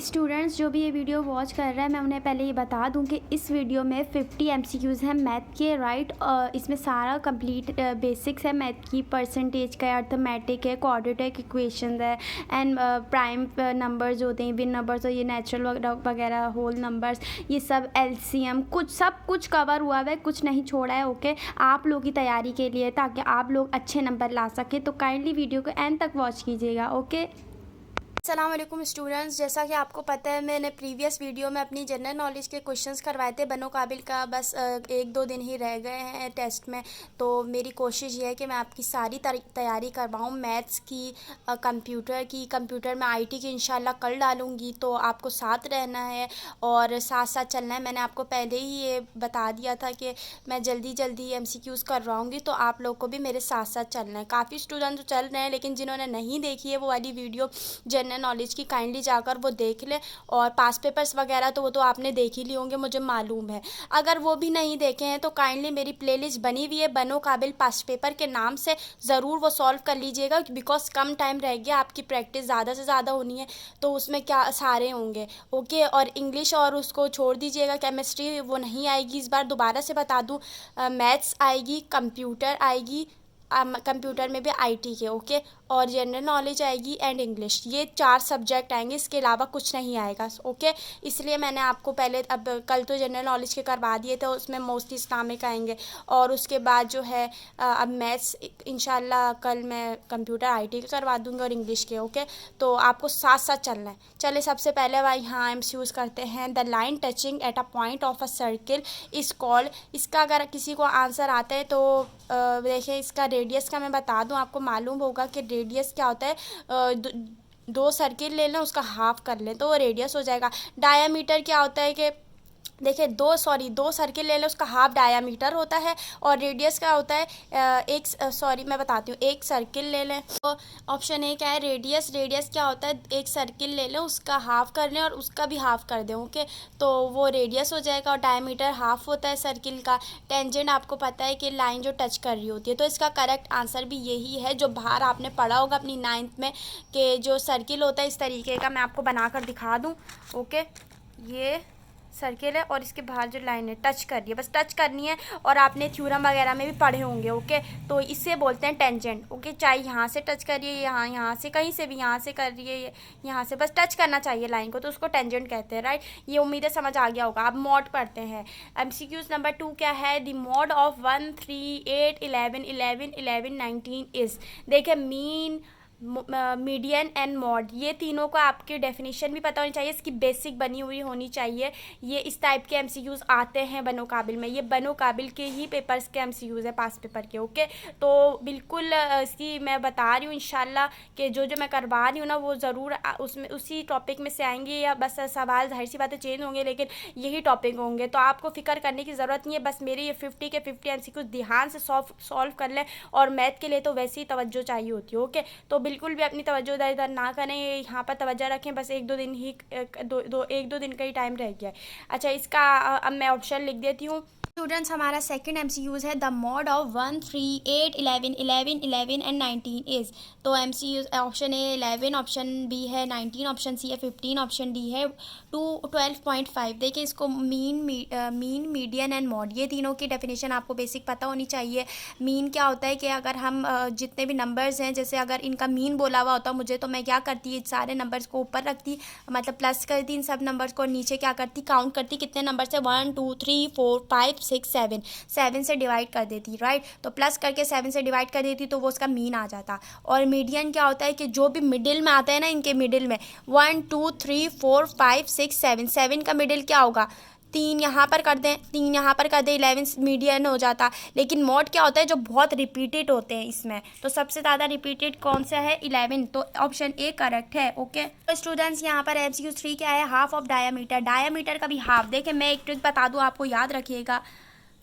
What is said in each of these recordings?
Students जो भी ये वीडियो वॉच कर रहा है, मैं उन्हें पहले ये बता दूं कि इस वीडियो में 50 एमसीक्यूज़ हैं मैथ के, राइट। इसमें सारा कंप्लीट बेसिक्स है मैथ की, परसेंटेज का, अर्थमेटिक है, क्वाड्रेटिक इक्वेशन है, एंड प्राइम नंबर्स होते हैं, विन नंबर्स और ये नेचुरल वगैरह, होल नंबर्स, ये सब एलसीएम, सब कुछ कवर हुआ है, कुछ नहीं छोड़ा है। ओके, आप लोगों की तैयारी के लिए, ताकि आप लोग अच्छे नंबर ला सकें। तो काइंडली वीडियो को एंड तक वॉच कीजिएगा। ओके। अस्सलाम वालेकुम स्टूडेंट्स, जैसा कि आपको पता है मैंने प्रीवियस वीडियो में अपनी जनरल नॉलेज के क्वेश्चंस करवाए थे बनो काबिल का। बस 1-2 दिन ही रह गए हैं टेस्ट में, तो मेरी कोशिश ये है कि मैं आपकी सारी तैयारी करवाऊँ मैथ्स की, कंप्यूटर में आईटी की इंशाल्लाह कल डालूँगी। तो आपको साथ रहना है और साथ साथ चलना है। मैंने आपको पहले ही ये बता दिया था कि मैं जल्दी एमसीक्यूज़ करवाऊँगी, तो आप लोग को भी मेरे साथ साथ चलना है। काफ़ी स्टूडेंट तो चल रहे हैं, लेकिन जिन्होंने नहीं देखी है वो वाली वीडियो जनरल नॉलेज की, काइंडली जाकर वो देख लें। और पास पेपर्स वगैरह तो वो तो आपने देख ही लिए होंगे, मुझे मालूम है। अगर वो भी नहीं देखे हैं तो काइंडली मेरी प्लेलिस्ट बनी हुई है बनो काबिल पास पेपर के नाम से, ज़रूर वो सॉल्व कर लीजिएगा, बिकॉज कम टाइम रह गया, आपकी प्रैक्टिस ज़्यादा से ज़्यादा होनी है, तो उसमें क्या सारे होंगे। ओके, और इंग्लिश और उसको छोड़ दीजिएगा, केमिस्ट्री वो नहीं आएगी इस बार। दोबारा से बता दूँ, मैथ्स आएगी, कंप्यूटर आएगी, कंप्यूटर में भी आईटी के, ओके, और जनरल नॉलेज आएगी एंड इंग्लिश। ये 4 सब्जेक्ट आएंगे, इसके अलावा कुछ नहीं आएगा। ओके, इसलिए मैंने आपको पहले, अब कल तो जनरल नॉलेज के करवा दिए थे, उसमें मोस्टली इस्लामिक आएंगे, और उसके बाद जो है अब मैथ्स इंशाल्लाह कल मैं कंप्यूटर आईटी के करवा दूँगी और इंग्लिश के। ओके, तो आपको साथ साथ चलना है। चलिए, सबसे पहले भाई यहाँ एमसीक्यूज़ करते हैं। The line touching at a point of a circle is called. इसका अगर किसी को आंसर आता है तो देखिए, इसका रेडियस का मैं बता दूं, आपको मालूम होगा कि रेडियस क्या होता है। दो सर्किल ले लें, उसका हाफ कर लें तो वो रेडियस हो जाएगा। डायामीटर क्या होता है कि देखिए, दो सर्किल ले लें, उसका हाफ डायामीटर होता है। और रेडियस क्या होता है, मैं बताती हूँ, एक सर्किल ले लें। तो ऑप्शन ए क्या है, रेडियस क्या होता है, एक सर्किल ले लें, उसका हाफ कर लें और उसका भी हाफ कर दें। ओके, तो वो रेडियस हो जाएगा। और डायमीटर हाफ होता है सर्किल का। टेंजेंट आपको पता है कि लाइन जो टच कर रही होती है, तो इसका करेक्ट आंसर भी यही है जो बाहर आपने पढ़ा होगा अपनी 9th में, कि जो सर्किल होता है इस तरीके का। मैं आपको बनाकर दिखा दूँ। ओके, ये सर्किल है और इसके बाहर जो लाइन है टच कर रही है, बस टच करनी है। और आपने थ्योरम वगैरह में भी पढ़े होंगे। ओके, तो इससे बोलते हैं टेंजेंट। ओके, चाहे यहाँ से टच कर रही है, यहाँ से, कहीं से भी, यहाँ से कर रही है, यहाँ से, बस टच करना चाहिए लाइन को, तो उसको टेंजेंट कहते हैं, राइट। ये उम्मीद है समझ आ गया होगा। अब मॉड पढ़ते हैं। एमसीक्यूज नंबर 2 क्या है, द मॉड ऑफ 1, 3, 8, 11, 11, 11, 19 इज। देखिए, मीन, मीडियन एंड मॉड, ये तीनों को आपकी डेफिनेशन भी पता होनी चाहिए, इसकी बेसिक बनी हुई होनी चाहिए। ये इस टाइप के एमसीक्यूज़ आते हैं बनो काबिल में, ये बनो काबिल के ही पेपर्स के एमसीक्यूज़ है, पास पेपर के। ओके, तो बिल्कुल इसकी मैं बता रही हूँ इंशाल्लाह कि जो मैं करवा रही हूँ ना, वो ज़रूर उसमें उसी टॉपिक में से आएंगे, या बस सवाल जाहिर सी बातें चेंज होंगे, लेकिन यही टॉपिक होंगे। तो आपको फिक्र करने की ज़रूरत नहीं है, बस मेरे ये 50 के 50 एमसीक्यूज़ ध्यान से सॉल्व कर लें। और मैथ के लिए तो वैसे ही तवज्जो चाहिए होती है। ओके, तो बिल्कुल भी अपनी तवज्जो इधर इधर ना करें, यहाँ पर तवज्जो रखें। बस 1-2 दिन ही, 1-2 दिन का ही टाइम रह गया है। अच्छा, इसका अब मैं ऑप्शन लिख देती हूँ। स्टूडेंट्स, हमारा सेकंड एमसीक्यूज है, the mode of 1, 3, 8, 11, 11, 11 and 19 is. तो MCQs option A 11, option B है 19, ऑप्शन सी है 15, ऑप्शन डी है 12.5। देखिए, इसको मीन, मीडियन एंड मॉड, ये तीनों की डेफिनेशन आपको बेसिक पता होनी चाहिए। मीन क्या होता है कि अगर हम जितने भी नंबर्स हैं, जैसे अगर इनका मीन बोला हुआ होता मुझे, तो मैं क्या करती, सारे नंबर्स को ऊपर रखती, मतलब प्लस करती इन सब नंबर्स को, नीचे क्या करती, काउंट करती कितने नंबर है, 1, 2, 3, 4, 5, 6, 7 से डिवाइड कर देती, राइट। तो प्लस करके 7 से डिवाइड कर देती, तो वो उसका मीन आ जाता। और मीडियन क्या होता है कि जो भी मिडिल में आता है ना, इनके मिडिल में 1, 2, 3, 4, 5, 6, 7 का मिडिल क्या होगा, 3 यहाँ पर कर दें, 3 यहाँ पर कर दें, 11 मीडियन हो जाता। लेकिन मॉड क्या होता है, जो बहुत रिपीटेड होते हैं इसमें, तो सबसे ज़्यादा रिपीटेड कौन सा है, 11, तो ऑप्शन ए करेक्ट है। ओके, तो स्टूडेंट्स, यहाँ पर एमसीक्यू 3 क्या है, हाफ ऑफ डायामीटर, डायामीटर का भी हाफ। देखिए, मैं एक ट्रिक बता दूँ आपको, याद रखिएगा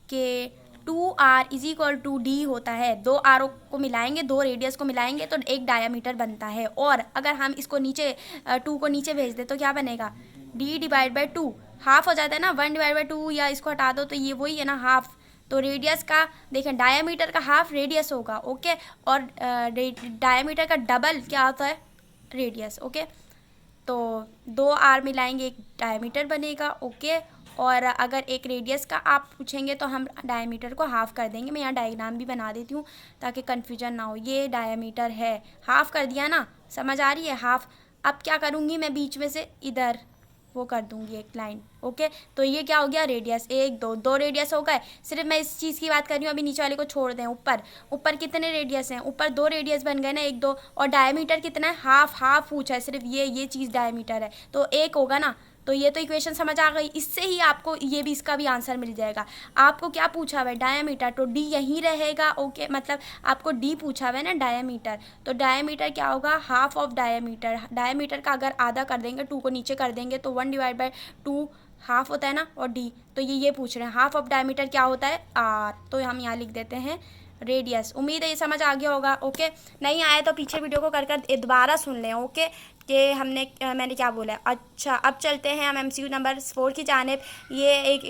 कि 2r is equal to D होता है। 2 आर को मिलाएंगे, 2 रेडियस को मिलाएंगे तो एक डायामीटर बनता है। और अगर हम इसको नीचे 2 को नीचे भेज दे तो क्या बनेगा, d डिवाइड बाई 2, हाफ हो जाता है ना, 1 डिवाइड बाई 2, या इसको हटा दो तो ये वही है ना, हाफ। तो रेडियस का देखें, डायामीटर का हाफ रेडियस होगा। ओके, और डायामीटर का डबल क्या होता है, रेडियस। ओके, तो 2 आर मिलाएंगे एक डायमीटर बनेगा, ओके। और अगर एक रेडियस का आप पूछेंगे तो हम डायमीटर को हाफ़ कर देंगे। मैं यहाँ डायग्राम भी बना देती हूँ ताकि कन्फ्यूजन ना हो। ये डायमीटर है, हाफ़ कर दिया ना, समझ आ रही है, हाफ़। अब क्या करूँगी मैं, बीच में से इधर वो कर दूँगी एक लाइन, ओके। तो ये क्या हो गया, रेडियस, 1 2 2 रेडियस हो गए। सिर्फ मैं इस चीज़ की बात कर रही हूँ, अभी नीचे वाले को छोड़ दें। ऊपर ऊपर कितने रेडियस हैं, ऊपर 2 रेडियस बन गए ना, 1 2। और डायमीटर कितना है, हाफ हाफ पूछा है, सिर्फ ये चीज़ डायमीटर है तो 1 होगा ना। तो ये तो इक्वेशन समझ आ गई, इससे ही आपको ये भी, इसका भी आंसर मिल जाएगा। आपको क्या पूछा हुआ है, डायमीटर, तो डी यहीं रहेगा, ओके। मतलब आपको डी पूछा हुआ है ना, डायमीटर, तो डायमीटर क्या होगा, हाफ ऑफ डायमीटर। डायमीटर का अगर आधा कर देंगे, 2 को नीचे कर देंगे तो 1/2 हाफ होता है ना, और डी, तो ये पूछ रहे हैं हाफ ऑफ डायमीटर क्या होता है, आर। तो हम यहाँ लिख देते हैं रेडियस। उम्मीद है ये समझ आ गया होगा, ओके। नहीं आया तो पीछे वीडियो को कर दोबारा सुन लें, ओके, कि मैंने क्या बोला है। अच्छा, अब चलते हैं हम MCQ नंबर 4 की जानिब। ये एक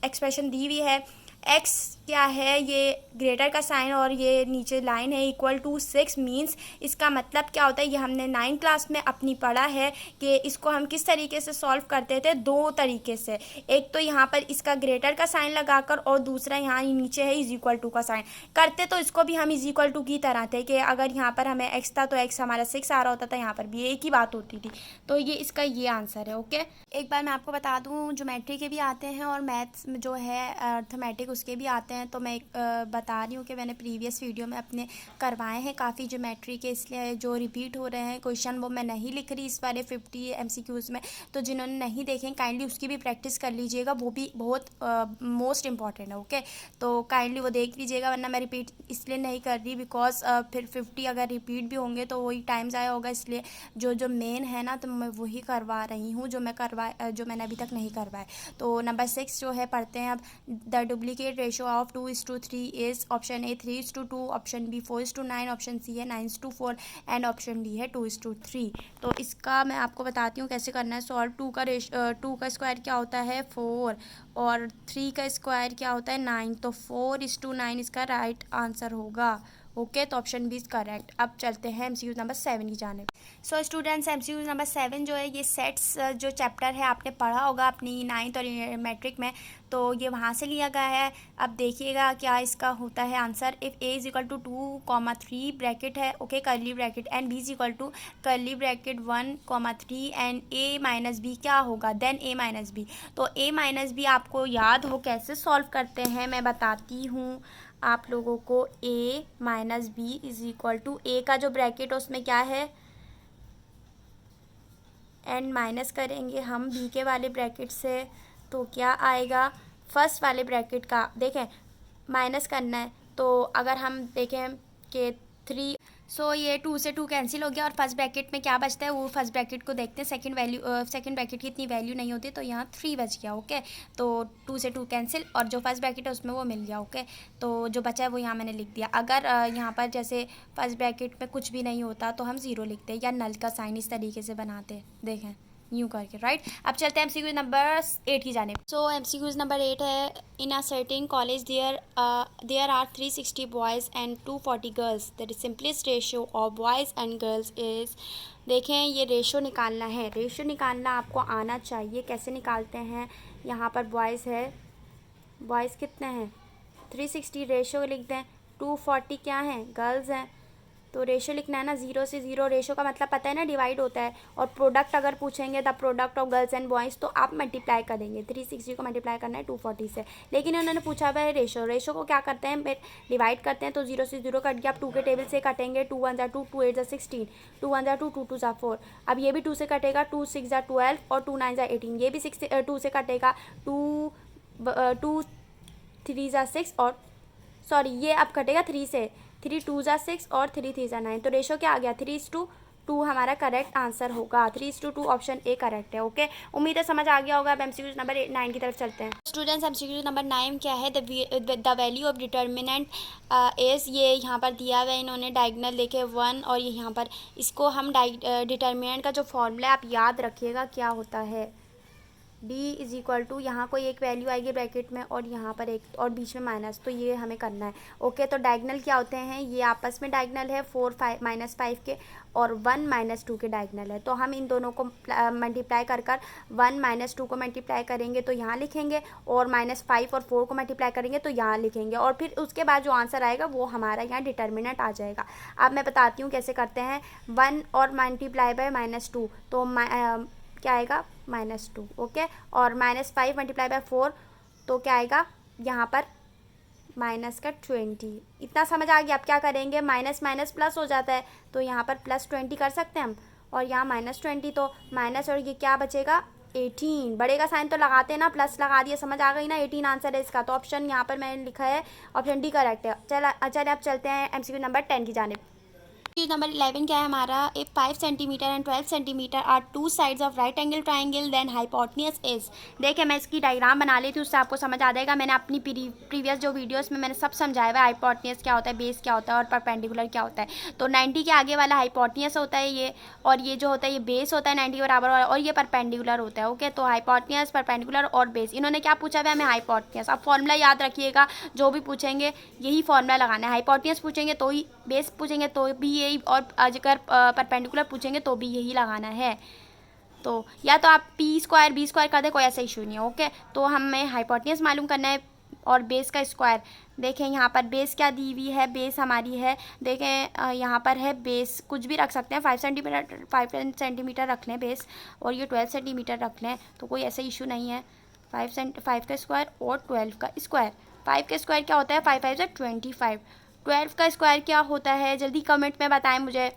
एक्सप्रेशन दी हुई है, x क्या है, ये ग्रेटर का साइन और ये नीचे लाइन है, इक्वल टू 6 मीन्स, इसका मतलब क्या होता है, ये हमने 9th क्लास में अपनी पढ़ा है कि इसको हम किस तरीके से सॉल्व करते थे, 2 तरीके से। एक तो यहाँ पर इसका ग्रेटर का साइन लगाकर, और दूसरा यहाँ नीचे है इज इक्वल टू का साइन। करते तो इसको भी हम इज इक्वल टू की तरह थे कि अगर यहाँ पर हमें x था तो x हमारा 6 आ रहा होता था, यहाँ पर भी एक ही बात होती थी। तो ये इसका ये आंसर है, ओके। एक बार मैं आपको बता दूँ, ज्योमेट्री के भी आते हैं और मैथ्स जो है अर्थमेटिक उसके भी आते हैं। तो मैं बता रही हूँ कि मैंने प्रीवियस वीडियो में अपने करवाए हैं काफ़ी ज्योमेट्री के, इसलिए जो रिपीट हो रहे हैं क्वेश्चन वो मैं नहीं लिख रही इस वाले 50 MCQs में। तो जिन्होंने नहीं देखें काइंडली उसकी भी प्रैक्टिस कर लीजिएगा, वो भी बहुत मोस्ट इम्पॉर्टेंट है, ओके। तो काइंडली वो देख लीजिएगा, वरना मैं रिपीट इसलिए नहीं कर रही बिकॉज फिर 50 अगर रिपीट भी होंगे तो वही टाइम ज़ाया होगा, इसलिए जो मेन है ना तो मैं वही करवा रही हूँ जो मैंने अभी तक नहीं करवाए। तो नंबर 6 जो है पढ़ते हैं अब। The duplicate ratio of 2:3 is option A 3:2, option B 4:9, option C है 9:4 एंड ऑप्शन डी है 2:3। तो इसका मैं आपको बताती हूँ कैसे करना है सॉल्व। 2 का स्क्वायर क्या होता है, 4, और 3 का स्क्वायर क्या होता है, 9। तो 4:9 इसका राइट आंसर होगा, ओके। तो ऑप्शन बी इज़ करेक्ट। अब चलते हैं MCQ नंबर 7 की जानिब। सो स्टूडेंट्स, MCQ नंबर 7 जो है ये सेट्स जो चैप्टर है आपने पढ़ा होगा अपनी 9th और मैट्रिक में, तो ये वहाँ से लिया गया है। अब देखिएगा क्या इसका होता है answer. If a is equal to 2, 3 bracket है, okay, curly bracket, and b is equal to curly bracket 1, 3 and a minus B क्या होगा, देन a माइनस बी। तो a माइनस बी आपको याद हो कैसे सॉल्व करते हैं, मैं बताती हूँ आप लोगों को। a minus B is equal to, a का जो ब्रैकेट है उसमें क्या है, एंड माइनस करेंगे हम b के वाले ब्रैकेट से, तो क्या आएगा, फर्स्ट वाले ब्रैकेट का देखें माइनस करना है। तो अगर हम देखें कि 3, सो ये 2 से 2 कैंसिल हो गया, और फर्स्ट ब्रैकेट में क्या बचता है, वो फर्स्ट ब्रैकेट को देखते हैं। सेकंड ब्रैकेट की इतनी वैल्यू नहीं होती, तो यहाँ 3 बच गया, ओके। तो 2 से 2 कैंसिल, और जो फर्स्ट ब्रैकेट है उसमें वो मिल गया, ओके। तो जो बचा है वो यहाँ मैंने लिख दिया। अगर यहाँ पर जैसे फर्स्ट ब्रैकेट में कुछ भी नहीं होता तो हम 0 लिखते या नल का साइन इस तरीके से बनाते, देखें यूँ करके, राइट। अब चलते हैं MCQ नंबर 8 की जानिब। सो MCQ नंबर 8 है, in a certain college there are 360 boys and 240 girls, the simplest ratio of boys and girls is. देखें ये रेशो निकालना है, रेशो निकालना आपको आना चाहिए। कैसे निकालते हैं, यहाँ पर बॉयज़ है, बॉयज़ कितने हैं 360, रेशो लिख दें। 240 क्या हैं, गर्ल्स हैं, तो रेशो लिखना है ना, 0 से 0। रेशो का मतलब पता है ना, डिवाइड होता है। और प्रोडक्ट अगर पूछेंगे the product of girls and boys, तो आप मल्टीप्लाई करेंगे, 360 को मल्टीप्लाई करना है 240 से। लेकिन उन्होंने पूछा हुआ है रेशो, रेशो को क्या करते हैं, डिवाइड करते हैं। तो 0 से 0 कट गया, आप 2 के टेबल से कटेंगे, 2 1 ज़ा 2, 2 8 ज़ा 16, 2 1 ज़ा 2, 2 2 ज़ा 4। अब ये भी 2 से कटेगा, 2 6 ज़ा 12 और 2 9 ज़ा 18। ये भी 2 से कटेगा, 2 3 ज़ा 6 और सॉरी ये अब कटेगा 3 से, 3 2 ज़ा 6 और 3 3 ज़ा 9। तो रेशो क्या आ गया, 3:2 हमारा करेक्ट आंसर होगा। 3:2 ऑप्शन ए करेक्ट है, ओके। उम्मीद है समझ आ गया होगा। अब MCQ नंबर 9 की तरफ चलते हैं। स्टूडेंट्स, MCQ नंबर 9 क्या है, the value of determinant is, ये यहाँ पर दिया हुआ है, इन्होंने डायगोनल देखे 1, और ये यहाँ पर इसको हम डिटर्मिनेंट का जो फॉर्मूला है आप याद रखिएगा क्या होता है। डी इज इक्वल टू, यहाँ कोई एक वैल्यू आएगी ब्रैकेट में और यहाँ पर एक और बीच में माइनस, तो ये हमें करना है। ओके, तो डायगनल क्या होते हैं, ये आपस में डायगनल है 4 5 -5 के और 1 -2 के डायगनल है। तो हम इन दोनों को मल्टीप्लाई कर 1 -2 को मल्टीप्लाई करेंगे तो यहाँ लिखेंगे, और -5 और 4 को मल्टीप्लाई करेंगे तो यहाँ लिखेंगे, और फिर उसके बाद जो आंसर आएगा वो हमारा यहाँ डिटर्मिनेंट आ जाएगा। अब मैं बताती हूँ कैसे करते हैं। 1 और मल्टीप्लाई बाय -2, तो क्या आएगा -2। ओके, और -5 मल्टीप्लाई बाय 4 तो क्या आएगा यहाँ पर -20। इतना समझ आ गया। अब क्या करेंगे, माइनस माइनस प्लस हो जाता है तो यहाँ पर +20 कर सकते हैं हम, और यहाँ -20, तो माइनस और ये क्या बचेगा 18। बड़े का साइन तो लगाते हैं ना, प्लस लगा दिया, समझ आ गई ना। 18 आंसर है इसका, तो ऑप्शन यहाँ पर मैंने लिखा है ऑप्शन डी करेक्ट है। चल अब चलते हैं MCQ नंबर 10 की जानिब। नंबर 11 क्या है हमारा, if 5 centimetre and 12 centimetre are two sides of right angle triangle then hypotenuse is. देखिए मैं इसकी डायग्राम बना लेती हूँ, उससे आपको समझ आ जाएगा। मैंने अपनी प्रीवियस जो वीडियोस में मैंने सब समझाया हुआ है, हाइपोटेन्यूज क्या होता है, बेस क्या होता है और परपेंडिकुलर क्या होता है। तो 90 के आगे वाला हाइपोटेन्यूज होता है ये, और ये जो होता है ये बेस होता है 90 के बराबर वाला, और ये परपेंडिकुलर होता है। ओके, तो हाइपोटेन्यूज, परपेंडिकुलर और बेस। इन्होंने क्या पूछा हुआ है हमें, हाइपोटेन्यूज। अब फॉर्मूला याद रखिएगा, जो भी पूछेंगे यही फॉर्मूला लगाना है। हाइपोटेन्यूज पूछेंगे तो ही, बेस पूछेंगे तो भी यही, और अगर परपेंडिकुलर पूछेंगे तो भी यही लगाना है। तो या तो आप p² b² कर दे, कोई ऐसा इशू नहीं है। ओके, तो हमें हाइपोटेन्यूज मालूम करना है और बेस का स्क्वायर। देखें यहाँ पर बेस क्या दी हुई है, बेस हमारी है, देखें यहाँ पर है बेस, कुछ भी रख सकते हैं, 5 सेंटीमीटर रख लें बेस, और ये 12 सेंटीमीटर रख लें, तो कोई ऐसा इशू नहीं है। 5 का स्क्वायर और 12 का स्क्वायर। 5 का स्क्वायर क्या होता है, 5 5 25। 12 का स्क्वायर क्या होता है, जल्दी कमेंट में बताएं मुझे।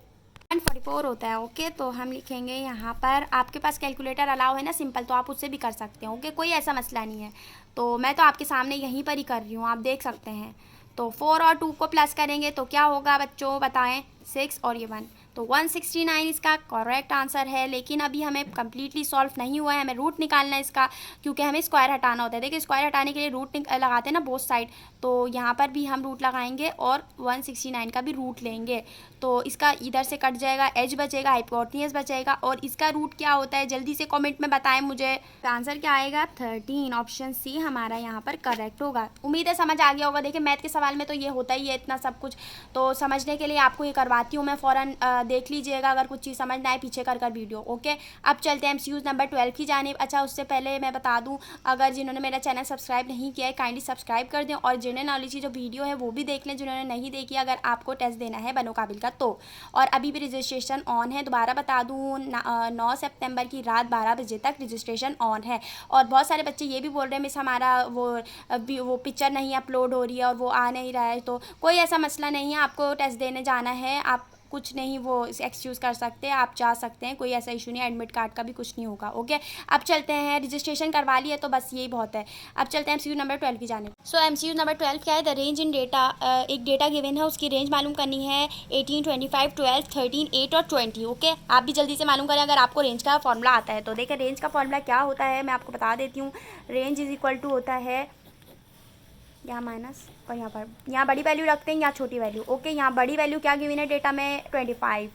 44 होता है। ओके, तो हम लिखेंगे यहाँ पर, आपके पास कैलकुलेटर अलाउ है ना सिंपल, तो आप उससे भी कर सकते हो। ओके, कोई ऐसा मसला नहीं है। तो मैं तो आपके सामने यहीं पर ही कर रही हूँ, आप देख सकते हैं। तो 4 और 2 को प्लस करेंगे तो क्या होगा बच्चों, बताएं, 6 और ये 1, तो 169 इसका करेक्ट आंसर है। लेकिन अभी हमें कम्प्लीटली सॉल्व नहीं हुआ है, हमें रूट निकालना है इसका, क्योंकि हमें स्क्वायर हटाना होता है। देखिए स्क्वायर हटाने के लिए रूट लगाते हैं ना बोथ साइड, तो यहाँ पर भी हम रूट लगाएंगे और 169 का भी रूट लेंगे, तो इसका इधर से कट जाएगा, एज बचेगा, हाइपोटेन्यूज बचेगा, और इसका रूट क्या होता है जल्दी से कमेंट में बताएं मुझे। आंसर क्या आएगा 13, ऑप्शन सी हमारा यहाँ पर करेक्ट होगा। उम्मीद है समझ आ गया होगा। देखिए मैथ के सवाल में तो ये होता ही है इतना सब कुछ, तो समझने के लिए आपको ये करवाती हूँ मैं, फ़ौरन देख लीजिएगा अगर कुछ चीज़ समझ ना आए पीछे कर वीडियो। ओके, अब चलते हैं MCQ नंबर 12 की जानिब। अच्छा, उससे पहले मैं बता दूँ, अगर जिन्होंने मेरा चैनल सब्सक्राइब नहीं किया है काइंडली सब्सक्राइब कर दें, और जनरल नॉलेज की जो वीडियो है वो भी देख लें जिन्होंने नहीं देखी, अगर आपको टेस्ट देना है बनो काबिल का तो। और अभी भी रजिस्ट्रेशन ऑन है, दोबारा बता दूँ, 9 सितंबर की रात 12 बजे तक रजिस्ट्रेशन ऑन है। और बहुत सारे बच्चे ये भी बोल रहे हैं मिस हमारा वो पिक्चर नहीं अपलोड हो रही है और वो आ नहीं रहा है, तो कोई ऐसा मसला नहीं है। आपको टेस्ट देने जाना है, आप कुछ नहीं वो एक्सक्यूज़ कर सकते हैं, आप जा सकते हैं, कोई ऐसा इशू नहीं, एडमिट कार्ड का भी कुछ नहीं होगा। ओके, अब चलते हैं, रजिस्ट्रेशन करवा लिया तो बस यही बहुत है। अब चलते हैं MCQ नंबर 12 की जानिब। सो MCQ नंबर 12 क्या है, द रेंज इन डेटा। एक डेटा गिवन है, उसकी रेंज मालूम करनी है, 18 25 12 13 8 और 20। ओके, आप भी जल्दी से मालूम करें अगर आपको रेंज का फॉर्मूला आता है तो। देखिए रेंज का फॉर्मूला क्या होता है मैं आपको बता देती हूँ। रेंज इज इक्वल टू होता है, यहाँ माइनस और यहाँ बड़ी वैल्यू रखते हैं, यहाँ छोटी वैल्यू। ओके, यहाँ बड़ी वैल्यू क्या गिवन है डेटा में 25,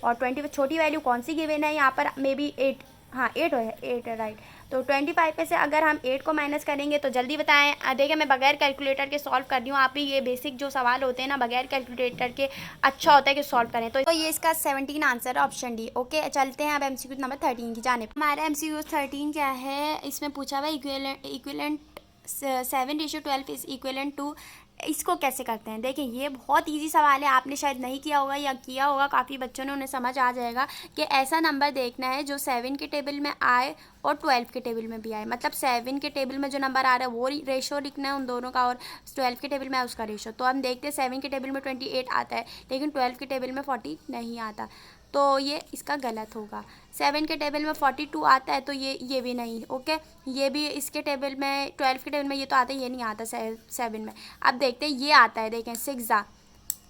और 20 छोटी वैल्यू कौन सी गिवन है यहाँ पर, मे बी 8, हाँ 8 है, 8 है राइट। तो 25 में से अगर हम 8 को माइनस करेंगे तो जल्दी बताएं। देखिए मैं बगैर कैलकुलेटर के सॉल्व कर रही हूँ, आप भी ये बेसिक जो सवाल होते हैं ना बगैर कैलकुलेटर के अच्छा होता है कि सॉल्व करें। तो ये इसका 17 आंसर है, ऑप्शन डी। ओके, चलते हैं अब MCQ नंबर 13 की जानिब। हमारा MCQ 13 क्या है, इसमें पूछा हुआ इक्विलेंट 7:12 इज इक्विलेंट टू, इसको कैसे करते हैं। देखिए ये बहुत इजी सवाल है, आपने शायद नहीं किया होगा या किया होगा काफ़ी बच्चों ने, उन्हें समझ आ जाएगा कि ऐसा नंबर देखना है जो 7 के टेबल में आए और 12 के टेबल में भी आए। मतलब 7 के टेबल में जो नंबर आ रहा है वो रेशो लिखना है उन दोनों का, और 12 के टेबल में है उसका रेशो। तो हम देखते हैं 7 के टेबल में 28 आता है, लेकिन 12 के टेबल में 40 नहीं आता, तो ये इसका गलत होगा। 7 के टेबल में 42 आता है, तो ये भी नहीं। ओके, ये भी इसके टेबल में 12 के टेबल में ये तो आता है, ये नहीं आता 7 में। अब देखते हैं ये आता है, देखें 6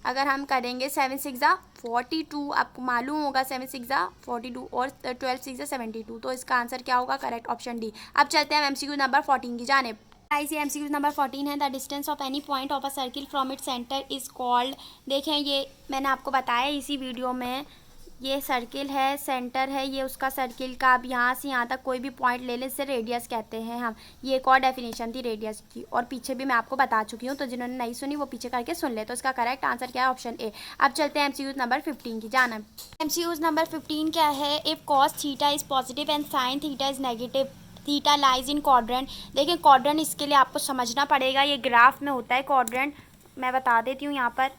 अगर हम करेंगे 7 6 42, आपको मालूम होगा 7 6 42 और 12 6 72, तो इसका आंसर क्या होगा, करेक्ट ऑप्शन डी। अब चलते हैं MCQ नंबर 14 की जानिब। MCQ नंबर 14 है, the distance of any point of a circle from its centre is called. देखें ये मैंने आपको बताया इसी वीडियो में, ये सर्किल है, सेंटर है ये उसका सर्किल का। अब यहाँ से यहाँ तक कोई भी पॉइंट ले लें, इससे रेडियस कहते हैं हम। ये एक और डेफिनेशन थी रेडियस की, और पीछे भी मैं आपको बता चुकी हूँ, तो जिन्होंने नहीं सुनी वो पीछे करके सुन ले। तो इसका करेक्ट आंसर क्या है? Option A. अब चलते हैं MCQ नंबर 15 की जाना। MCQ नंबर 15 क्या है? If cos theta is positive and sine theta is negative, theta lies in quadrant. देखिए क्वाड्रेंट इसके लिए आपको समझना पड़ेगा, ये ग्राफ में होता है क्वाड्रेंट। मैं बता देती हूँ, यहाँ पर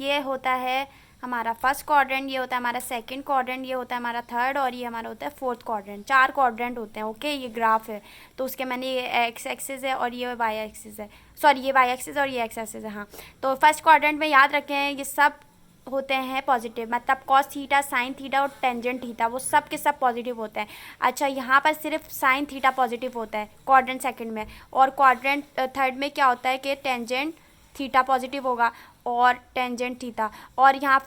ये होता है हमारा फर्स्ट क्वाड्रेंट, ये होता है हमारा सेकंड क्वाड्रेंट, ये होता है हमारा थर्ड, और ये हमारा होता है फोर्थ क्वाड्रेंट। 4 क्वाड्रेंट होते हैं। ओके, ये ग्राफ है, तो उसके मैंने ये एक्स एक्सिस है और ये वाई एक्सिस है, सॉरी ये वाई एक्सिस और ये एक्स एक्सिस है। हाँ, तो फर्स्ट क्वाड्रेंट में याद रखें ये सब होते हैं पॉजिटिव, मतलब कॉस थीटा, साइन थीटा और टेंजेंट थीटा, वो सब के सब पॉजिटिव होते हैं। अच्छा, यहाँ पर सिर्फ साइन थीटा पॉजिटिव होता है क्वाड्रेंट सेकंड में, और क्वाड्रेंट थर्ड में क्या होता है कि टेंजेंट थीटा पॉजिटिव होगा और टेंजेंट थीटा, और यहाँ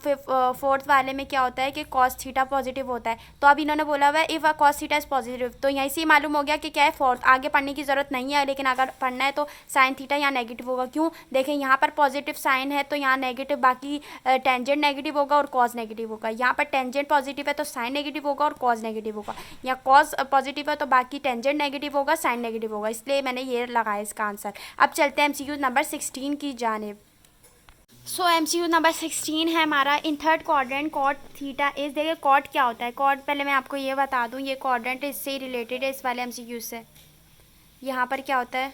फोर्थ वाले में क्या होता है कि कॉस थीटा पॉजिटिव होता है। तो अब इन्होंने बोला हुआ है if a cos theta is positive, तो यहीं से मालूम हो गया कि क्या है फोर्थ। आगे पढ़ने की ज़रूरत नहीं है, लेकिन अगर पढ़ना है तो साइन थीटा यहाँ नेगेटिव होगा। क्यों? देखें यहाँ पर पॉजिटिव साइन है तो यहाँ नेगेटिव, बाकी टेंजेंट नेगेटिव होगा और कॉस नेगेटिव होगा। यहाँ पर टेंजेंट पॉजिटिव है तो साइन नेगेटिव होगा और कॉस नेगेटिव होगा। यहाँ कॉस पॉजिटिव है तो बाकी टेंजेंट नेगेटिव होगा, साइन नेगेटिव होगा, इसलिए मैंने ये लगाया इसका आंसर। अब चलते हैं MCQ नंबर 16 की जानिब। सो MCQ नंबर 16 है हमारा, in third quadrant cot theta is. देखिए कॉट क्या होता है? कॉट पहले मैं आपको ये बता दूं, ये क्वाड्रेंट इससे ही रिलेटेड है, इस वाले MCQ से। यहाँ पर क्या होता है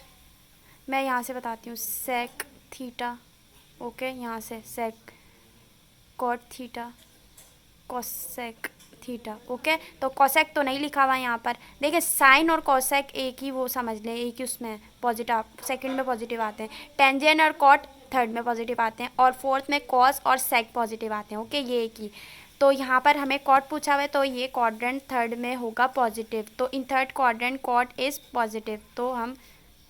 मैं यहाँ से बताती हूँ, सेक थीटा। ओके, यहाँ से sec cot theta cosec theta. Okay, तो कोसेक तो नहीं लिखा हुआ है यहाँ पर। देखिए साइन और कोसेक एक ही, वो समझ लें एक ही उसमें पॉजिटिव, सेकंड में पॉजिटिव आते हैं। टेंजेंट और कॉट थर्ड में पॉजिटिव आते हैं, और फोर्थ में कॉस और सेक पॉजिटिव आते हैं। ओके, ये एक ही। तो यहाँ पर हमें कॉट पूछा हुआ है, तो ये क्वाड्रेंट थर्ड में होगा पॉजिटिव। तो in third quadrant cot is positive, तो हम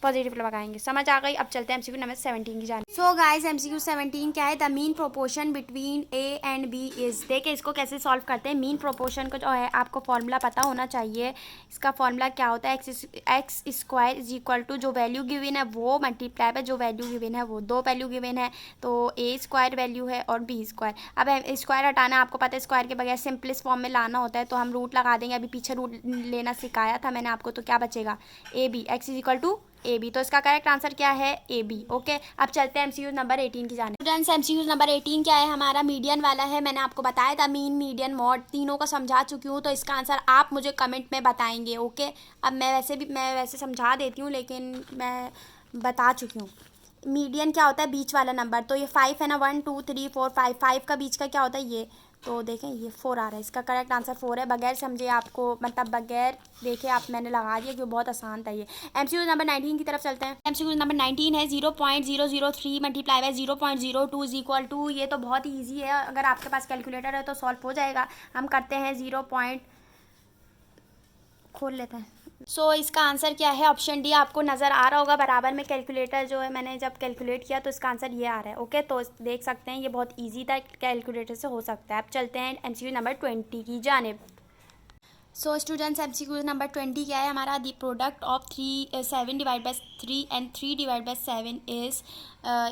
पॉजिटिव लगाएंगे। समझ आ गई? अब चलते हैं MCQ नंबर 17 की जाने। सो गाइस MCQ 17 क्या है? The mean proportion between A and B is. देखिए इसको कैसे सॉल्व करते हैं। मीन प्रोपोर्शन को जो है आपको फॉर्मूला पता होना चाहिए। इसका फॉर्मूला क्या होता है? X square is equal to, जो वैल्यू गिवन है वो मल्टीप्लाई बाय जो वैल्यू गिवन है वो। 2 वैल्यू गिवन है, तो A स्क्वायर वैल्यू है और B स्क्वायर। अब स्क्वायर हटाना है, आपको पता है स्क्वायर के बगैर सिंपलेस्ट फॉर्म में लाना होता है, तो हम रूट लगा देंगे। अभी पीछे रूट लेना सिखाया था मैंने आपको, तो क्या बचेगा? AB, x is equal to AB। तो इसका करेक्ट आंसर क्या है? AB। ओके, अब चलते हैं MCQ नंबर 18 की जाने। स्टूडेंट्स MCQ नंबर 18 क्या है हमारा? मीडियन वाला है। मैंने आपको बताया था मीन, मीडियन, मॉड, तीनों को समझा चुकी हूँ, तो इसका आंसर आप मुझे कमेंट में बताएंगे। ओके, अब मैं वैसे समझा देती हूँ, लेकिन मैं बता चुकी हूँ। मीडियन क्या होता है? बीच वाला नंबर। तो ये 5 है ना, 1 2 3 4 5, 5 का बीच का क्या होता है? ये। तो देखें ये 4 आ रहा है, इसका करेक्ट आंसर 4 है। बगैर समझे आपको, मतलब बगैर देखे आप मैंने लगा दिया, क्योंकि बहुत आसान था ये। MCQ नंबर 19 की तरफ चलते हैं। MCQ नंबर 19 है 0.003 multiply by 0.02 is equal to. ये तो बहुत ही ईजी है, अगर आपके पास कैलकुलेटर है तो सॉल्व हो जाएगा। हम करते हैं 0. खोल लेते हैं। सो इसका आंसर क्या है? Option D. आपको नज़र आ रहा होगा बराबर में कैलकुलेटर जो है, मैंने जब कैलकुलेट किया तो इसका आंसर ये आ रहा है। ओके, तो देख सकते हैं ये बहुत इजी था, कैलकुलेटर से हो सकता है। अब चलते हैं MCQ नंबर 20 की जानिब। सो स्टूडेंट्स MCQ नंबर 20 क्या है हमारा? The product of 7 divide by 3 and 3 divide by 7 is.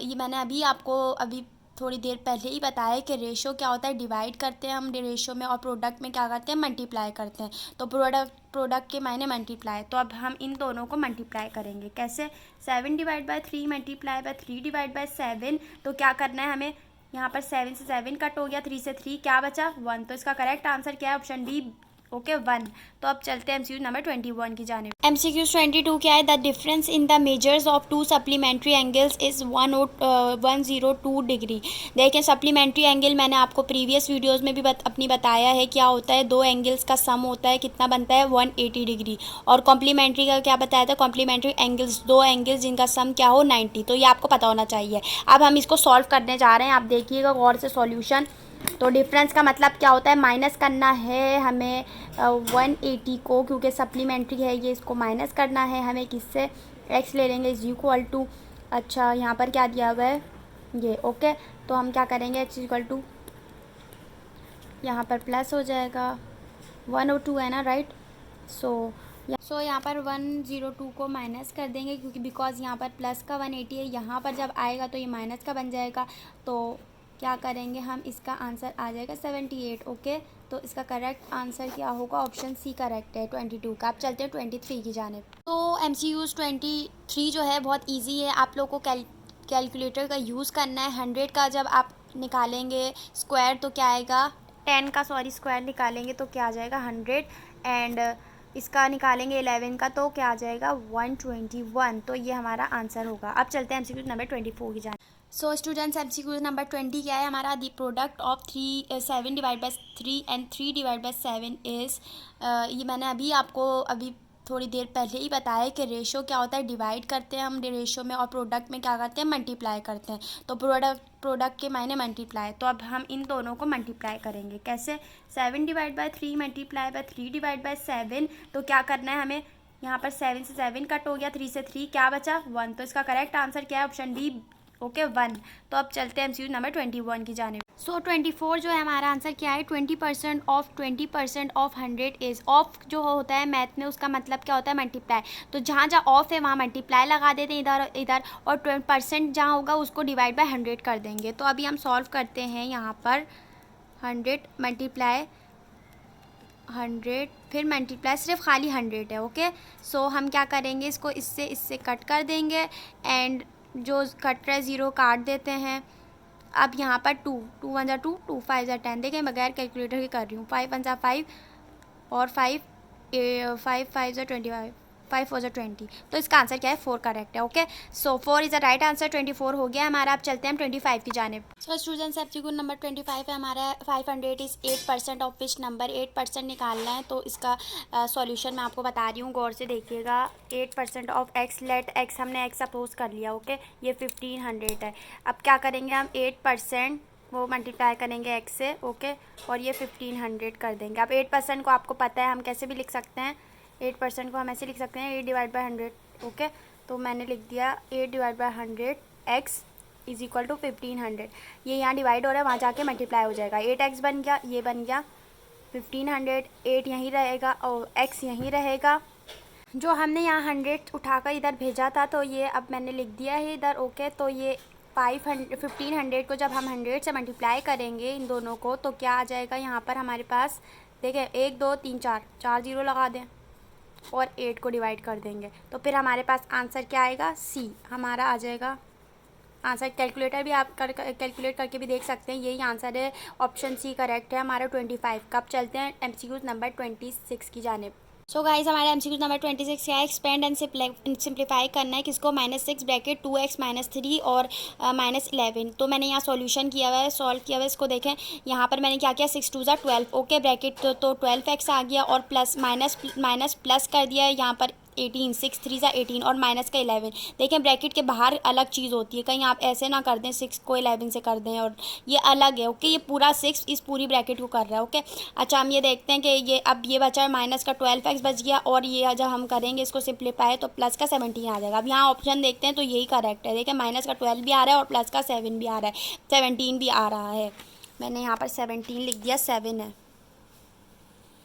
ये मैंने अभी थोड़ी देर पहले ही बताया कि रेशो क्या होता है, डिवाइड करते हैं हम रेशो में, और प्रोडक्ट में क्या करते हैं? मल्टीप्लाई करते हैं। तो प्रोडक्ट के मायने मल्टीप्लाई। तो अब हम इन दोनों को मल्टीप्लाई करेंगे। कैसे? 7 divide by 3 multiply by 3 divide by 7। तो क्या करना है हमें? यहाँ पर 7 से 7 कट हो गया, 3 से 3 क्या बचा? 1। तो इसका करेक्ट आंसर क्या है? Option D. ओके, 1। तो अब चलते हैं MCQ नंबर 21 की जानिब। MCQ 22 क्या है? The difference in the measures of 2 supplementary angles is 102 degree. देखें सप्लीमेंट्री एंगल मैंने आपको प्रीवियस वीडियोस में भी अपनी बताया है क्या होता है। 2 एंगल्स का सम होता है, कितना बनता है? 180 डिग्री। और कॉम्प्लीमेंट्री का क्या बताया था? कॉम्प्लीमेंट्री एंगल्स, 2 एंगल्स जिनका सम क्या हो? 90। तो ये आपको पता होना चाहिए। अब हम इसको सॉल्व करने जा रहे हैं, आप देखिएगा गौर से सॉल्यूशन। तो डिफरेंस का मतलब क्या होता है? माइनस करना है हमें 180 को, क्योंकि सप्लीमेंट्री है ये, इसको माइनस करना है हमें किससे? x ले लेंगे इज इक्वल टू। अच्छा, यहाँ पर क्या दिया हुआ है? ये। ओके, तो हम क्या करेंगे? x इक्वल टू, यहाँ पर प्लस हो जाएगा, 102 है ना, राइट। सो यहाँ पर 102 को माइनस कर देंगे, क्योंकि बिकॉज यहाँ पर प्लस का 180 है, यहाँ पर जब आएगा तो ये माइनस का बन जाएगा। तो क्या करेंगे हम, इसका आंसर आ जाएगा 78। ओके, तो इसका करेक्ट आंसर क्या होगा, ऑप्शन सी करेक्ट है 22 का। आप चलते हैं 23 की जानिब। तो MCQs 23 जो है बहुत ईजी है। आप लोग को कैलकुलेटर का यूज़ करना है। 100 का जब आप निकालेंगे स्क्वायर तो क्या आएगा, 10 का स्क्वायर निकालेंगे तो क्या आ जाएगा 100, एंड इसका निकालेंगे 11 का तो क्या आ जाएगा 121। तो ये हमारा आंसर होगा। अब चलते हैं MCQ नंबर 24 की जान। सो स्टूडेंट्स, MCQ नंबर 20 क्या है हमारा, the product of 7 divide by 3 and 3 divide by 7 is, ये मैंने अभी थोड़ी देर पहले ही बताया है कि रेशो क्या होता है, डिवाइड करते हैं हम रेशो में, और प्रोडक्ट में क्या करते हैं, मल्टीप्लाई करते हैं। तो प्रोडक्ट के मायने मल्टीप्लाई, तो अब हम इन दोनों को मल्टीप्लाई करेंगे। कैसे, 7 divide by 3 multiply by 3 divide by 7, तो क्या करना है हमें, यहाँ पर 7 से 7 कट हो गया, 3 से 3 क्या बचा 1। तो इसका करेक्ट आंसर क्या है, ऑप्शन डी, ओके 1। तो अब चलते हैं MCQ नंबर 21 की जानिब। सो 24 जो है हमारा आंसर क्या है, 20% ऑफ 100 इज़, ऑफ जो होता है मैथ में उसका मतलब क्या होता है, मल्टीप्लाई। तो जहाँ जहाँ ऑफ है वहाँ मल्टीप्लाई लगा देते हैं इधर इधर, और 20% जहाँ होगा उसको डिवाइड बाय 100 कर देंगे। तो अभी हम सॉल्व करते हैं। यहाँ पर 100 मल्टीप्लाई 100 फिर मल्टीप्लाई सिर्फ खाली 100 है। ओके, सो हम क्या करेंगे, इसको इससे कट कर देंगे, एंड जो कट रहा है 0 काट देते हैं। अब यहाँ पर 2 1 जा 2 2 5 जा 10, देखें बगैर कैलकुलेटर के कर रही हूँ। 5 1 जा 5 और 5 5 जा 25, 5 4 जा 20। तो इसका आंसर क्या है, 4 करेक्ट है। Okay, so 4 is the right answer. 24 हो गया हमारा। अब चलते हैं हम 25 की जानिब। सो स्टूडेंट्स, MCQ नंबर 25 है हमारा। 500 इज़ 8% ऑफ विच नंबर, 8% निकालना है। तो इसका सॉल्यूशन मैं आपको बता रही हूँ, गौर से देखिएगा। 8% ऑफ x, लेट x, हमने x सपोज कर लिया। ओके, ये 1500 है। अब क्या करेंगे हम, 8% वो मल्टीप्लाई करेंगे x से। ओके, और ये 1500 कर देंगे। अब 8% को आपको पता है हम कैसे भी लिख सकते हैं, 8% को हम ऐसे लिख सकते हैं 8 डिवाइड बाई 100। ओके, तो मैंने लिख दिया 8 divide by 100 x is equal to 1500। ये यहाँ डिवाइड हो रहा है, वहाँ जाके मल्टीप्लाई हो जाएगा। 8x बन गया, ये बन गया 1500, 8 यहीं रहेगा और x यहीं रहेगा। जो हमने यहाँ 100 उठाकर इधर भेजा था, तो ये अब मैंने लिख दिया है इधर। ओके, तो ये 1500 को जब हम 100 से मल्टीप्लाई करेंगे इन दोनों को, तो क्या आ जाएगा यहाँ पर हमारे पास, देखें 1 2 3 4 0 लगा दें और 8 को डिवाइड कर देंगे। तो फिर हमारे पास आंसर क्या आएगा, सी हमारा आ जाएगा आंसर। कैलकुलेटर भी आप कैलकुलेट करके भी देख सकते हैं, यही आंसर है, ऑप्शन सी करेक्ट है हमारा 25 का। अब चलते हैं MCQ नंबर 26 की जानिब। सो गाइस, हमारा MCQ नंबर 26 क्या है, एक्सपेंड एंड सिंप्लीफाई करना है। किसको, -6 ब्रैकेट 2x -3 और -11। तो मैंने यहाँ सॉल्यूशन किया हुआ है, सॉल्व किया हुआ है। इसको देखें, यहाँ पर मैंने क्या किया, 6 2 ज़ा 12। ओके, ब्रैकेट तो 12x आ गया, और प्लस माइनस प्लस कर दिया है यहाँ पर 18, 6 3 ज़ा 18 और माइनस का 11। देखें ब्रैकेट के बाहर अलग चीज़ होती है, कहीं आप ऐसे ना कर दें 6 को 11 से कर दें, और ये अलग है। ओके, ये पूरा 6 इस पूरी ब्रैकेट को कर रहा है। ओके, अच्छा हम ये देखते हैं कि ये अब ये बचा है माइनस का 12x बच गया, और ये जब हम करेंगे इसको सिंप्लीफाई तो प्लस का 17 आ जाएगा। अब यहाँ ऑप्शन देखते हैं तो यही करेक्ट है। देखें माइनस का 12 भी आ रहा है और प्लस का 7 भी आ रहा है, 17 भी आ रहा है। मैंने यहाँ पर 17 लिख दिया, 7 है।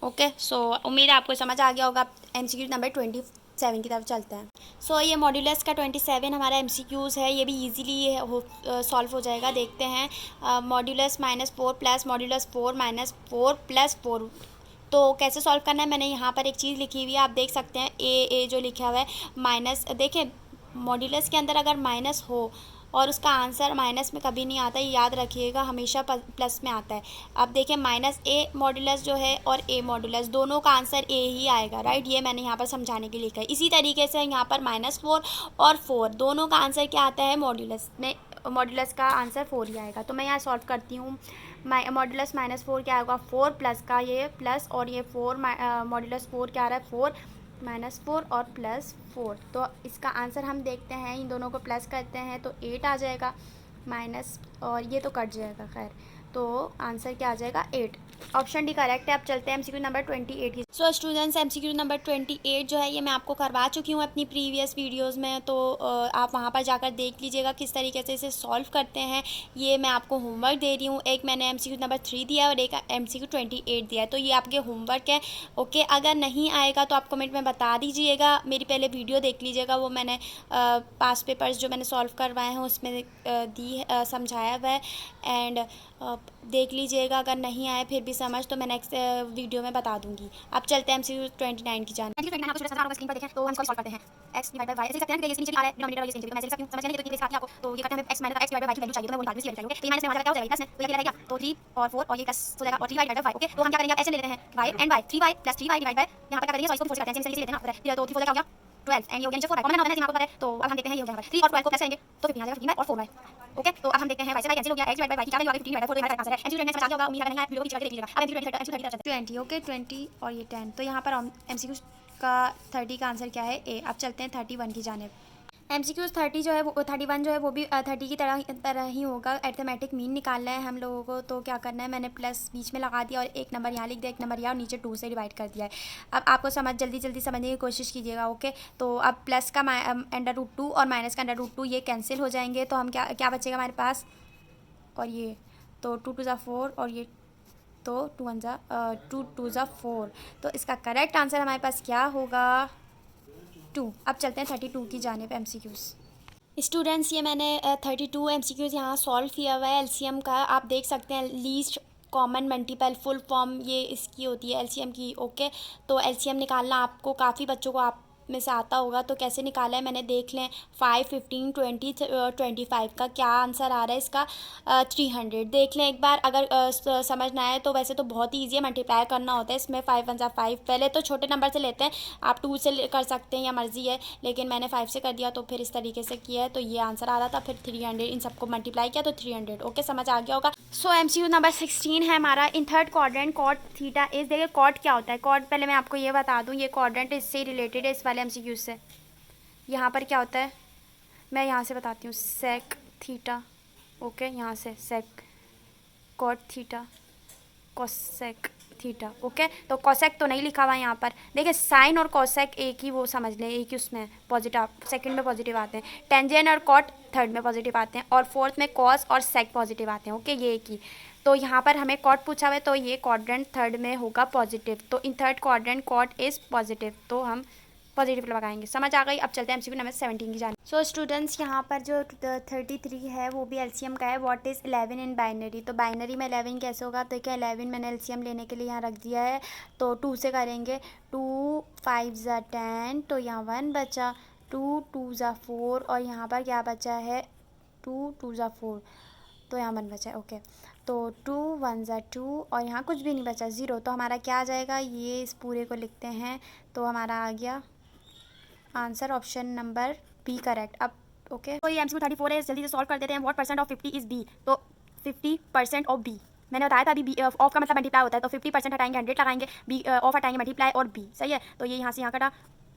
ओके, सो उम्मीद है आपको समझ आ गया होगा। MCQ नंबर 27 की तरफ चलते हैं। सो ये मॉड्यूलस का 27 हमारा MCQs है, ये भी इजीली सॉल्व हो जाएगा। देखते हैं, मॉड्यूलस -4 प्लस मॉड्यूलस 4 -4 प्लस 4। तो कैसे सॉल्व करना है, मैंने यहाँ पर एक चीज़ लिखी हुई है, आप देख सकते हैं ए जो लिखा हुआ है माइनस। देखें मॉड्यूलस के अंदर अगर माइनस हो और उसका आंसर माइनस में कभी नहीं आता, ये याद रखिएगा, हमेशा प्लस में आता है। अब देखें -a मॉड्यूलस जो है और a मॉड्यूलस, दोनों का आंसर a ही आएगा, राइट। ये मैंने यहाँ पर समझाने के लिए लिखा है। इसी तरीके से यहाँ पर -4 और 4 दोनों का आंसर क्या आता है, मॉड्यूलस में, मॉड्यूलस का आंसर 4 ही आएगा। तो मैं यहाँ सॉल्व करती हूँ। मॉड्यूलस -4 क्या आएगा, 4 प्लस का ये प्लस, और ये 4 मॉड्यूलस 4 क्या आ रहा है, 4 -4 और +4। तो इसका आंसर हम देखते हैं, इन दोनों को प्लस करते हैं तो 8 आ जाएगा, माइनस और ये तो कट जाएगा, खैर तो आंसर क्या आ जाएगा 8। ऑप्शन डी करेक्ट है। अब चलते हैं एमसीक्यू नंबर 28 की। सो स्टूडेंट्स, एमसीक्यू नंबर 28 जो है ये मैं आपको करवा चुकी हूँ अपनी प्रीवियस वीडियोस में, तो आप वहाँ पर जाकर देख लीजिएगा किस तरीके से इसे सॉल्व करते हैं। ये मैं आपको होमवर्क दे रही हूँ, एक मैंने एमसीक्यू नंबर 3 दिया है और एक एमसीक्यू 28 दिया है, तो ये आपके होमवर्क है। ओके, अगर नहीं आएगा तो आप कमेंट में बता दीजिएगा। मेरी पहले वीडियो देख लीजिएगा, वो मैंने पास पेपर्स जो मैंने सॉल्व करवाए हैं उसमें समझाया हुआ है, एंड देख लीजिएगा। अगर नहीं आए फिर भी समझ तो मैं नेक्स्ट वीडियो में बता दूंगी। अब चलते हैं एमसीक्यू 29 की जान। स्क्रीन पर देखें तो हम सॉल्व करते हैं x डिवाइड बाय y। ऐसे सकते हैं कि ये नीचे आ रहा है डिनोमिनेटर और ये सेम, मैं देख सकती हूं, समझ नहीं तो ये दिखाती आपको। तो ये करते हैं x minus x divide by y की वैल्यू चाहिए, तो मैं वो निकाल दूंगी, चाहिए। तो ये माइनस में हमारा क्या हो जाएगा, प्लस में, तो ये क्या रहेगा, तो 3 और 4 और ये प्लस हो जाएगा और 3y divide by y। Okay, तो हम क्या करेंगे, ऐसे ले लेते हैं y and y, 3y plus 3y divide by, यहां पर क्या करेंगे, सॉरी इसको 4 से करते हैं, सेम से लेते हैं ना, फिर तो 3 4 क्या हो गया 12 एंड ये हो गया नीचे 4y, कॉमन होना है आपको पता है। तो अब हम देखते हैं ये हो जाएगा 3 और 12 को प्लस करेंगे तो 15 आ जाएगा, 15 और 4y। ओके, तो अब हम देखते हैं y से y कैंसिल हो गया, x डिवाइड बाय y की क्या वैल्यू आ गई 15 डिवाइड बाय 4, तो हमारा आंसर है। एमसीक्यू 29 समझ आ गया होगा, उम्मीद है वीडियो को नीचे करके देख लीजिएगा। अब एमसीक्यू 20 ओके 20 और ये 10, तो यहाँ पर एमसीक्यू का 30 का आंसर क्या है ए। अब चलते हैं 31 की जानिब। एमसीक्यू 30 जो है वो 31 जो है वो भी 30 की तरह ही होगा। अरिथमेटिक मीन निकालना है हम लोगों को, तो क्या करना है, मैंने प्लस बीच में लगा दिया और एक नंबर यहाँ लिख दिया, एक नंबर यहाँ और नीचे 2 से डिवाइड कर दिया है। अब आपको जल्दी समझने की कोशिश कीजिएगा। ओके, तो अब प्लस का √2 और माइनस का √2 ये कैंसिल हो जाएंगे, तो हम क्या बचेगा हमारे पास, और ये तो 2 2 4 और ये तो 2 2 4, तो इसका करेक्ट आंसर हमारे पास क्या होगा 2। अब चलते हैं 32 की जानिब एमसीक्यूज़। स्टूडेंट्स, ये मैंने 32 एमसीक्यूज़ यहाँ सॉल्व किया हुआ है। एलसीएम का आप देख सकते हैं, least common multiple full form ये इसकी होती है एलसीएम की। ओके, तो एलसीएम निकालना आपको काफ़ी बच्चों को आप में से आता होगा, तो कैसे निकाला है मैंने देख लें। 5 15 20 25 का क्या आंसर आ रहा है इसका 300। देख लें एक बार, अगर समझ ना आए तो वैसे तो बहुत ही ईजी है, मल्टीप्लाई करना होता है इसमें। 5 1 5, पहले तो छोटे नंबर से लेते हैं, आप 2 से कर सकते हैं या मर्ज़ी है, लेकिन मैंने 5 से कर दिया तो फिर इस तरीके से किया है, तो ये आंसर आ रहा था। फिर 300 इन सबको मल्टीप्लाई किया तो 300। ओके, समझ आ गया होगा। सो एमसीक्यू नंबर 16 है हमारा। In third quadrant cot theta is, देखिए कॉट क्या होता है। कॉट पहले मैं आपको ये बता दूँ, ये क्वाड्रेंट इससे रिलेटेड है इस वाले एमसीक्यू से। यहाँ पर क्या होता है मैं यहाँ से बताती हूँ, सेक थीटा। ओके, यहाँ से sec cot theta cosec theta. Okay, तो कोसेक तो नहीं लिखा हुआ है यहाँ पर, देखिए साइन और कोसेक एक ही, वो समझ लें एक ही उसमें पॉजिटिव, सेकंड में पॉजिटिव आते हैं। टेंजेंट और कॉट थर्ड में पॉजिटिव आते हैं, और फोर्थ में कॉस और सेक पॉजिटिव आते हैं। ओके, ये एक ही। तो यहाँ पर हमें कॉट पूछा हुआ है, तो ये क्वाड्रेंट थर्ड में होगा पॉजिटिव, तो in third quadrant cot is positive, तो हम पॉजिटिव लगाएंगे। समझ आ गई। अब चलते हैं एमसीक्यू नंबर 17 की जान। सो स्टूडेंट्स, यहाँ पर जो 33 है वो भी एलसीएम का है। व्हाट इज़ 11 इन बाइनरी, तो बाइनरी में 11 कैसे होगा, तो क्या 11 मैंने एलसीएम लेने के लिए यहाँ रख दिया है, तो 2 से करेंगे। 2 5 ज़ा 10, तो यहाँ 1 बचा, 2 2 ज़ा 4 और यहाँ पर क्या बचा है 2 2 ज़ा 4, तो यहाँ 1 बचा है। ओके, तो 2 1 ज़ा 2 और यहाँ कुछ भी नहीं बचा 0, तो हमारा क्या आ जाएगा, ये इस पूरे को लिखते हैं, तो हमारा आ गया answer option number B correct. अब ओके, तो ये एमसीक्यू 34 है, जल्दी से सॉल्व कर देते हैं। What percent of 50 is B, तो 50% ऑफ बी, मैंने बताया था अभी बी ऑफ का मतलब मल्टीप्लाई होता है, तो 50% हटाएंगे 100 लगाएंगे, बी ऑफ हटाएंगे मल्टीप्लाई और बी, सही है। तो ये यहाँ से यहाँ कटा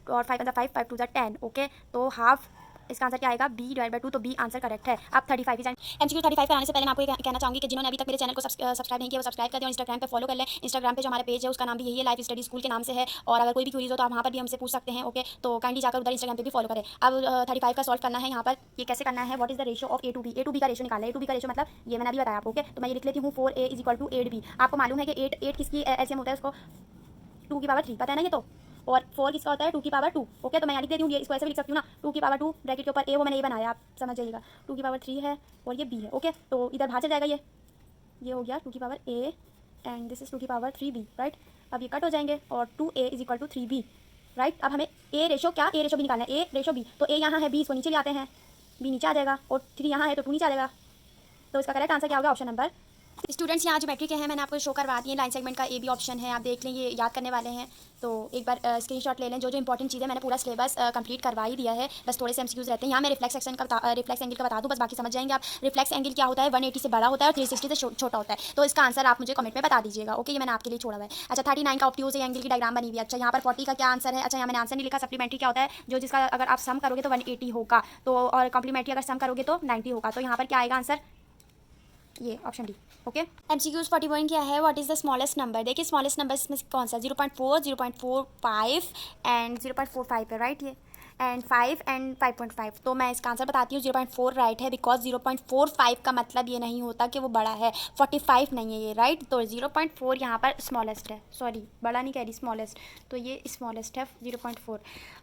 और 5 1 5 5 2 10। ओके, तो हाफ इसका आंसर क्या आएगा बी डिवाइड बाय 2, तो बी आंसर करेक्ट है। अब 35 की जाएं। एमसीक्यू 35 कराने से पहले मैं आपको ये कहना चाहूँगी कि जिन्होंने अभी तक मेरे चैनल को सब्सक्राइब नहीं किया वो सब्सक्राइब कर दें और इंस्टाग्राम पे फॉलो कर लें। इंस्टाग्राम पे जो हमारा पेज है उसका नाम भी यही है, लाइफ स्टडी स्कूल के नाम से है, और अगर कोई भी क्वेरीज हो तो आप वहाँ पर भी हमसे पूछ सकते हैं। ओके, तो काइंडली जाकर उधर इंस्टाग्राम पे भी फॉलो करें। अब 35 का सॉल्व करना है। यहाँ पर ये कैसे करना है, what is the ratio of A to B का रेशियो निकालना है। ए टू बी का रेशियो मतलब ये मैंने अभी बताया आपको। ओके, तो मैं ये लिख लेती हूँ 4a = 8b। आपको मालूम है कि 8 किसकी एलसीएम होता है, उसको 2 की पावर 3 पता है ना ये, तो और 4 किसका होता है 2 की पावर 2। ओके, तो मैं यहाँ लिख देती हूँ, ये इसको ऐसे भी लिख सकती हूँ ना, 2 की पावर 2 ब्रैकेट के ऊपर ए, वो मैंने ये बनाया, आप समझ जाइएगा। 2 की पावर 3 है और ये बी है। ओके, तो इधर बाहर चल जाएगा, ये हो गया 2 की power A and this is 2 की पावर 3b, राइट। अब ये कट हो जाएंगे और 2a = 3b, राइट। अब हमें ए रेशो क्या, ए रेशो भी निकालना है, ए रेशो बी, तो ए यहाँ है, बी इसको नीचे ले आते हैं, बी नीचे आ जाएगा, और 3 यहाँ है तो 2 नीचे आ जाएगा, तो इसका करेक्ट आंसर क्या होगा ऑप्शन नंबर। स्टूडेंट्स, यहाँ ज्योमेट्री के हैं, मैंने आपको शो करवा दिए। लाइन सेगमेंट का ए भी ऑप्शन है, आप देख लें, ये याद करने वाले हैं, तो एक बार स्क्रीनशॉट ले लें। जो इंपॉर्टेंट चीज़ें मैंने पूरा सिलेबस कंप्लीट करवा ही दिया है, बस थोड़े से एमसीक्यूज रहते हैं। यहाँ मैं रिफ्लेक्स एंगल का बता दूँ, बस बाकी समझ जाएंगे आप। रिफ्लेक्स एंगल क्या होता है, 180 से बड़ा होता है और 360 से छोटा होता है, तो इसका आंसर आप मुझे कमेंट में बता दीजिएगा। ओके, ये मैंने आपके लिए छोड़ा हुआ है। अच्छा, 39 का ऑब्ट्यूज एंगल की डायग्राम बनी हुई है। अच्छा, यहाँ पर 40 का क्या आंसर है, अच्छा यहाँ मैंने आंसर नहीं लिखा। सप्लीमेंट्री क्या होता है, जो जिसका अगर आप सम करोगे तो 180 होगा, तो और कॉम्प्लीमेंट्री अगर सम करोगे तो 90 होगा, तो यहाँ पर क्या आएगा आंसर ये ऑप्शन डी। ओके, MCQs 41 क्या है, what is the smallest number. देखिए स्मॉलेस्ट नंबर इसमें कौन सा, 0.4, 0.45 एंड 0.45 है, राइट ये, एंड 5 एंड 5.5। तो मैं इसका आंसर बताती हूँ, 0.4 राइट है, बिकॉज 0.45 का मतलब ये नहीं होता कि वो बड़ा है, 45 नहीं है ये, राइट। तो 0.4 यहाँ पर स्मॉलेस्ट है, सॉरी बड़ा नहीं कह रही, स्मॉलेस्ट, तो ये स्मॉलेस्ट है 0.4।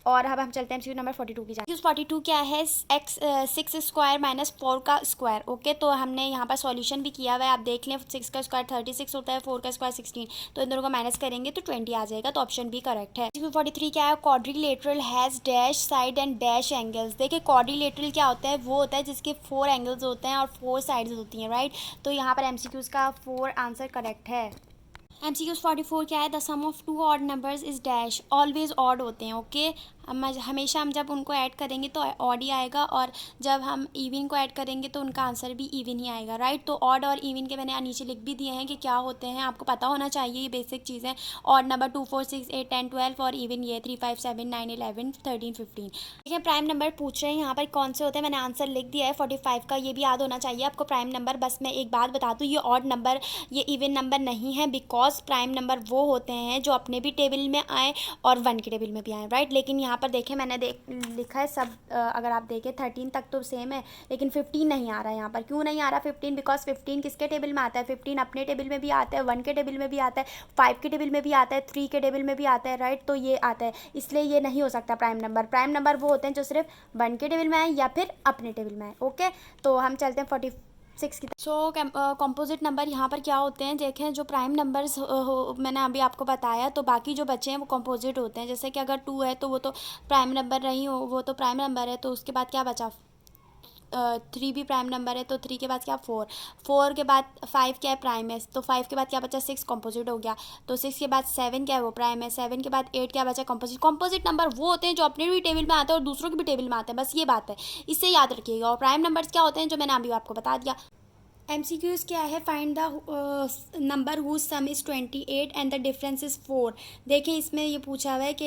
और अब हम चलते हैं MCQ नंबर 42 की जाए। 42 क्या है, x 6 स्क्वायर माइनस 4 का स्क्वायर। ओके, तो हमने यहाँ पर सॉल्यूशन भी किया हुआ है, आप देख लें। 6 का स्क्वायर 36 होता है, 4 का स्क्वायर 16, तो इन दोनों को माइनस करेंगे तो 20 आ जाएगा, तो ऑप्शन बी करेक्ट है। 43 क्या है, quadrilateral has dash side and dash angles. देखिए क्वाड्रिलेटरल क्या होता है, वो होता है जिसके 4 एंगल्स होते हैं और 4 साइड्स होती हैं, राइट। तो यहाँ पर MCQs का 4 आंसर करेक्ट है। MCQs 44 क्या है, the sum of 2 odd numbers is dash, always odd होते हैं। ओके, हमेशा हम जब उनको ऐड करेंगे तो ऑड ही आएगा, और जब हम इवन को ऐड करेंगे तो उनका आंसर भी इवन ही आएगा, राइट। तो ऑड और इवन के मैंने नीचे लिख भी दिए हैं कि क्या होते हैं, आपको पता होना चाहिए, ये बेसिक चीज़ें। ऑड नंबर 2, 4, 6, 8, 10, 12 और इवन ये 3, 5, 7, 9, 11, 13, 15। देखिए प्राइम नंबर पूछ रहे हैं यहाँ पर कौन से होते हैं, मैंने आंसर लिख दिया है 45 का, ये भी याद होना चाहिए आपको प्राइम नंबर। बस मैं एक बात बता दूँ, ये ऑड नंबर, ये इवन नंबर नहीं है, बिकॉज प्राइम नंबर वो होते हैं जो अपने भी टेबल में आए और 1 के टेबल में भी आए, राइट। लेकिन यहाँ पर देखें मैंने लिखा है सब, अगर आप देखें 13 तक तो सेम है, लेकिन 15 नहीं आ रहा है यहाँ पर। क्यों नहीं आ रहा 15, बिकॉज 15 किसके टेबल में आता है, 15 अपने टेबल में भी आता है, 1 के टेबल में भी आता है, 5 के टेबल में भी आता है, 3 के टेबल में भी आता है, राइट। तो ये आता है, इसलिए ये नहीं हो सकता प्राइम नंबर। प्राइम नंबर वो होते हैं जो सिर्फ 1 के टेबल में आए या फिर अपने टेबल में आए। ओके, तो हम चलते हैं 46 की। सो कंपोजिट नंबर यहाँ पर क्या होते हैं, देखें जो प्राइम नंबर्स मैंने अभी आपको बताया, तो बाकी जो बचे हैं वो कंपोजिट होते हैं। जैसे कि अगर 2 है तो वो तो प्राइम नंबर नहीं हो, वो तो प्राइम नंबर है, तो उसके बाद क्या बचा, 3 भी प्राइम नंबर है, तो 3 के बाद क्या 4 के बाद 5 क्या है, प्राइम है, तो 5 के बाद क्या बचा 6, कंपोजिट हो गया। तो 6 के बाद 7 क्या है, वो प्राइम है। 7 के बाद 8 क्या बचा, कंपोजिट। कंपोजिट नंबर वो होते हैं जो अपने भी टेबल में आते हैं और दूसरों के भी टेबल में आते हैं, बस ये बात है, इससे याद रखिएगा। और प्राइम नंबर्स क्या होते हैं, जो मैंने अभी आपको बता दिया। MCQs क्या है, find the number whose sum is 28 and the difference is 4। देखिए इसमें ये पूछा हुआ है कि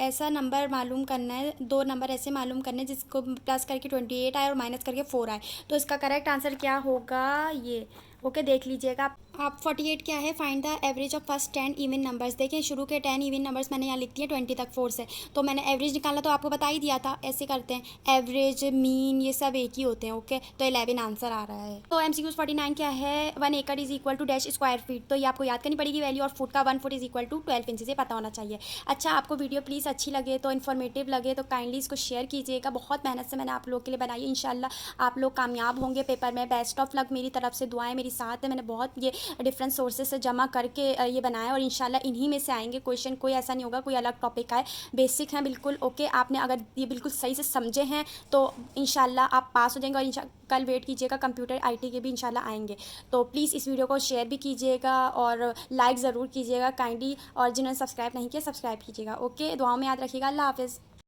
ऐसा नंबर मालूम करना है, 2 नंबर ऐसे मालूम करने जिसको प्लस करके 28 आए और माइनस करके 4 आए। तो इसका करेक्ट आंसर क्या होगा, ये। ओके, देख लीजिएगा आप। 48 क्या है, find the average of first 10 even numbers. देखिए शुरू के 10 इवन नंबर्स मैंने यहाँ लिख दिए 20 तक 4 से, तो मैंने एवरेज निकाला तो आपको बता ही दिया था, ऐसे करते हैं, एवरेज मीन ये सब एक ही होते हैं। ओके, तो 11 आंसर आ रहा है। तो MCQs 49 क्या है, 1 एकड़ is equal to dash square feet. तो ये आपको याद करनी पड़ेगी वैल्यू, और फुट का 1 foot is equal to 12 inches, ये पता होना चाहिए। अच्छा, आपको वीडियो प्लीज़ अच्छी लगे तो, इन्फॉर्मेटिव लगे तो काइंडली इसको शेयर कीजिएगा। बहुत मेहनत से मैंने आप लोग के लिए बनाई है, इंशाल्लाह आप लोग कामयाब होंगे पेपर में। बेस्ट ऑफ लक, मेरी तरफ से दुआएं मेरी साथ है। मैंने बहुत ये डिफरेंट सोर्सेज से जमा करके ये बनाया, और इंशाल्लाह इन्हीं में से आएंगे क्वेश्चन, कोई ऐसा नहीं होगा कोई अलग टॉपिक आए, बेसिक हैं बिल्कुल। ओके, आपने अगर ये बिल्कुल सही से समझे हैं तो इंशाल्लाह आप पास हो जाएंगे। और कल वेट कीजिएगा, कंप्यूटर IT के भी इंशाल्लाह आएंगे। तो प्लीज़ इस वीडियो को शेयर भी कीजिएगा और लाइक ज़रूर कीजिएगा काइंडली, और जिन्होंने सब्सक्राइब नहीं किया सब्सक्राइब कीजिएगा। ओके, दुआओं में याद रखिएगा। अल्लाह हाफ़िज़।